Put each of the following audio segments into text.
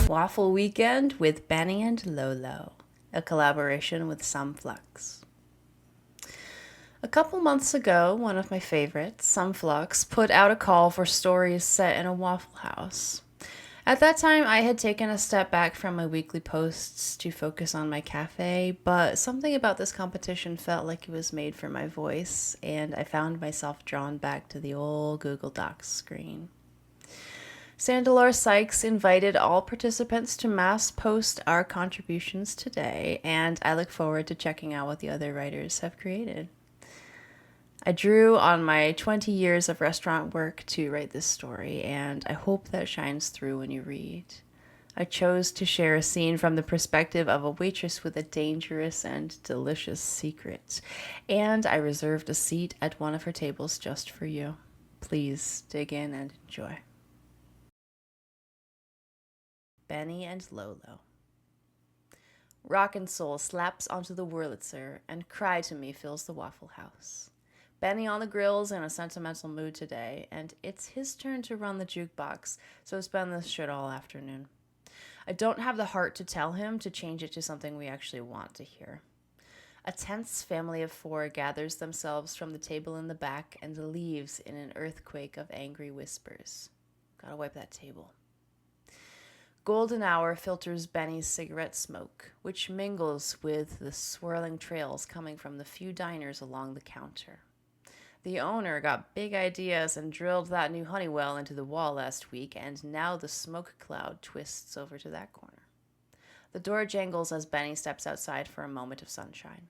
Waffle Weekend with Benny and Lolo, a collaboration with Sum Flux. A couple months ago, one of my favorites, Sum Flux, put out a call for stories set in a Waffle House. At that time, I had taken a step back from my weekly posts to focus on my cafe, but something about this competition felt like it was made for my voice, and I found myself drawn back to the old Google Docs screen. Sandalore Sykes invited all participants to mass post our contributions today, and I look forward to checking out what the other writers have created. I drew on my 20 years of restaurant work to write this story, and I hope that shines through when you read. I chose to share a scene from the perspective of a waitress with a dangerous and delicious secret, and I reserved a seat at one of her tables just for you. Please dig in and enjoy. Benny and Lolo. Rock and Soul slaps onto the Wurlitzer, and Cry to Me fills the Waffle House. Benny on the grill's in a sentimental mood today, and it's his turn to run the jukebox, so it's been this shit all afternoon. I don't have the heart to tell him to change it to something we actually want to hear. A tense family of four gathers themselves from the table in the back and leaves in an earthquake of angry whispers. Gotta wipe that table. Golden hour filters Benny's cigarette smoke, which mingles with the swirling trails coming from the few diners along the counter. The owner got big ideas and drilled that new honey well into the wall last week, and now the smoke cloud twists over to that corner. The door jangles as Benny steps outside for a moment of sunshine.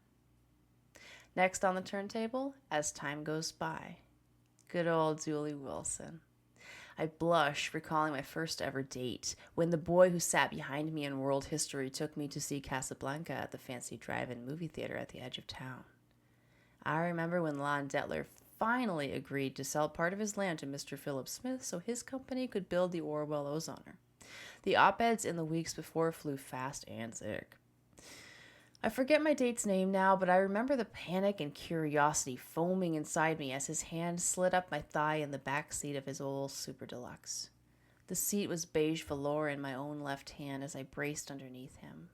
Next on the turntable, as time goes by, good old Julie Wilson. I blush recalling my first ever date, when the boy who sat behind me in world history took me to see Casablanca at the fancy drive-in movie theater at the edge of town. I remember when Lon Detler finally agreed to sell part of his land to Mr. Philip Smith so his company could build the Orwell Ozoner. The op-eds in the weeks before flew fast and thick. I forget my date's name now, but I remember the panic and curiosity foaming inside me as his hand slid up my thigh in the back seat of his old Super Deluxe. The seat was beige velour in my own left hand as I braced underneath him.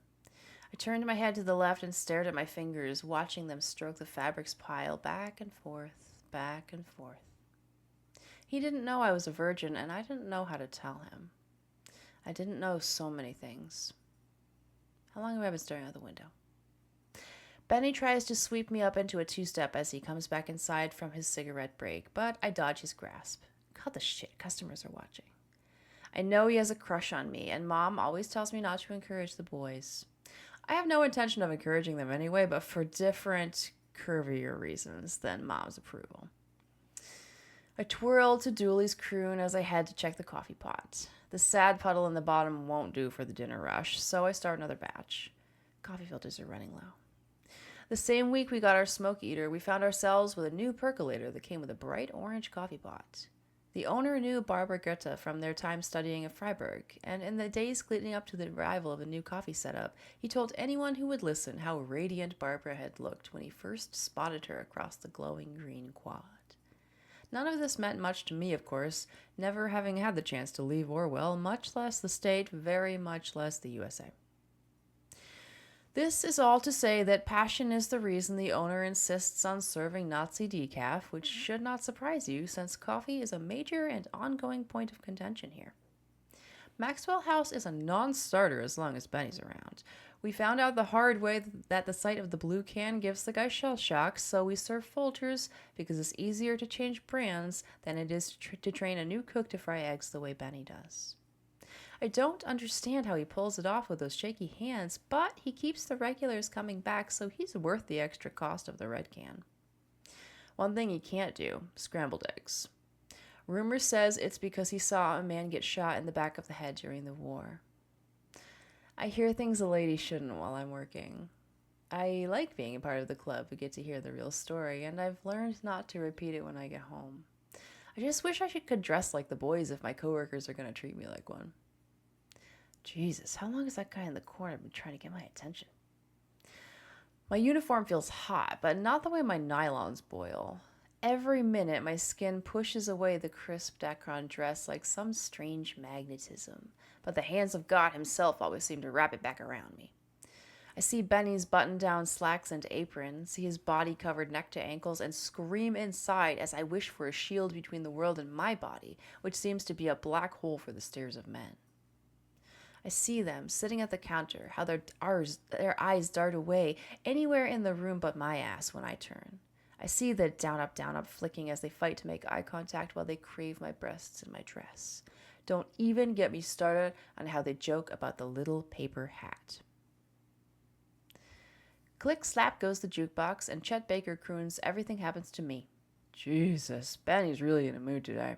I turned my head to the left and stared at my fingers, watching them stroke the fabric's pile back and forth, back and forth. He didn't know I was a virgin, and I didn't know how to tell him. I didn't know so many things. How long have I been staring out the window? Benny tries to sweep me up into a two-step as he comes back inside from his cigarette break, but I dodge his grasp. Cut the shit, customers are watching. I know he has a crush on me, and Mom always tells me not to encourage the boys. I have no intention of encouraging them anyway, but for different, curvier reasons than Mom's approval. I twirl to Dooley's croon as I head to check the coffee pot. The sad puddle in the bottom won't do for the dinner rush, so I start another batch. Coffee filters are running low. The same week we got our smoke eater, we found ourselves with a new percolator that came with a bright orange coffee pot. The owner knew Barbara Goethe from their time studying at Freiburg, and in the days leading up to the arrival of a new coffee setup, he told anyone who would listen how radiant Barbara had looked when he first spotted her across the glowing green quad. None of this meant much to me, of course, never having had the chance to leave Orwell, much less the state, very much less the USA. This is all to say that passion is the reason the owner insists on serving Nazi decaf, which should not surprise you since coffee is a major and ongoing point of contention here. Maxwell House is a non-starter as long as Benny's around. We found out the hard way that the sight of the blue can gives the guy shell shock, so we serve Folgers because it's easier to change brands than it is to train a new cook to fry eggs the way Benny does. I don't understand how he pulls it off with those shaky hands, but he keeps the regulars coming back, so he's worth the extra cost of the red can. One thing he can't do, scrambled eggs. Rumor says it's because he saw a man get shot in the back of the head during the war. I hear things a lady shouldn't while I'm working. I like being a part of the club. We get to hear the real story, and I've learned not to repeat it when I get home. I just wish I could dress like the boys if my coworkers are going to treat me like one. Jesus, how long has that guy in the corner been trying to get my attention? My uniform feels hot, but not the way my nylons boil. Every minute, my skin pushes away the crisp Dacron dress like some strange magnetism, but the hands of God himself always seem to wrap it back around me. I see Benny's button-down slacks and apron, see his body covered neck to ankles, and scream inside as I wish for a shield between the world and my body, which seems to be a black hole for the stares of men. I see them sitting at the counter, how their eyes dart away anywhere in the room but my ass when I turn. I see the down up flicking as they fight to make eye contact while they crave my breasts and my dress. Don't even get me started on how they joke about the little paper hat. Click slap goes the jukebox, and Chet Baker croons "Everything Happens to Me." Jesus, Benny's really in a mood today.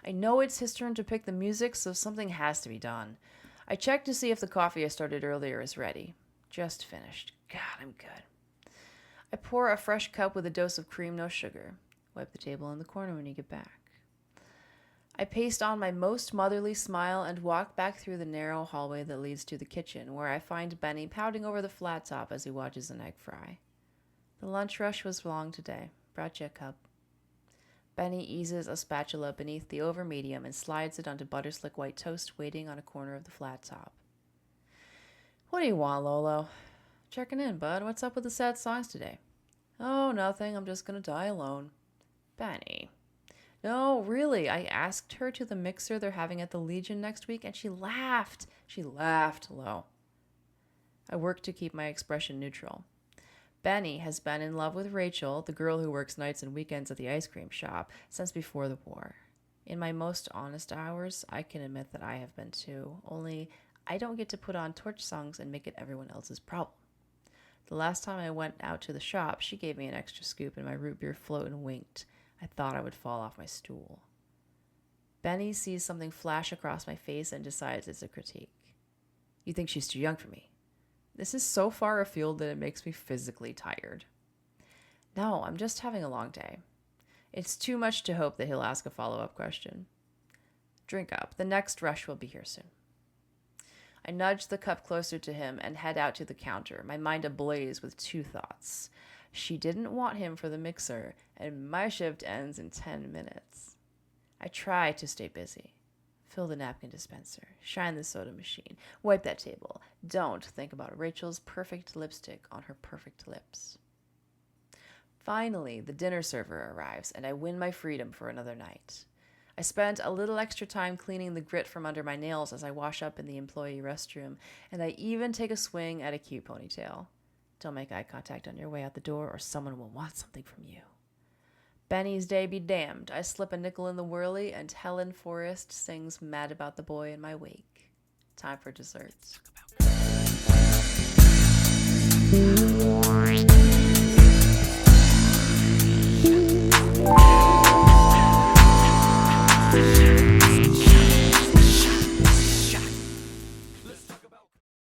I know it's his turn to pick the music, so something has to be done. I check to see if the coffee I started earlier is ready. Just finished. God, I'm good. I pour a fresh cup with a dose of cream, no sugar. Wipe the table in the corner when you get back. I paste on my most motherly smile and walk back through the narrow hallway that leads to the kitchen, where I find Benny pouting over the flat top as he watches an egg fry. The lunch rush was long today. Brought you a cup. Benny eases a spatula beneath the over medium and slides it onto butterslick white toast waiting on a corner of the flat top. What do you want, Lolo? Checking in, bud. What's up with the sad songs today? Oh, nothing. I'm just gonna die alone. Benny. No, really. I asked her to the mixer they're having at the Legion next week, and she laughed. She laughed low. I work to keep my expression neutral. Benny has been in love with Rachel, the girl who works nights and weekends at the ice cream shop, since before the war. In my most honest hours, I can admit that I have been too, only I don't get to put on torch songs and make it everyone else's problem. The last time I went out to the shop, she gave me an extra scoop and my root beer float and winked. I thought I would fall off my stool. Benny sees something flash across my face and decides it's a critique. You think she's too young for me? This is so far afield that it makes me physically tired. No, I'm just having a long day. It's too much to hope that he'll ask a follow-up question. Drink up. The next rush will be here soon. I nudge the cup closer to him and head out to the counter, my mind ablaze with two thoughts. She didn't want him for the mixer, and my shift ends in 10 minutes. I try to stay busy. Fill the napkin dispenser, shine the soda machine, wipe that table. Don't think about Rachel's perfect lipstick on her perfect lips. Finally, the dinner server arrives, and I win my freedom for another night. I spent a little extra time cleaning the grit from under my nails as I wash up in the employee restroom, and I even take a swing at a cute ponytail. Don't make eye contact on your way out the door, or someone will want something from you. Benny's day be damned. I slip a nickel in the whirly, and Helen Forrest sings Mad About the Boy in my wake. Time for dessert.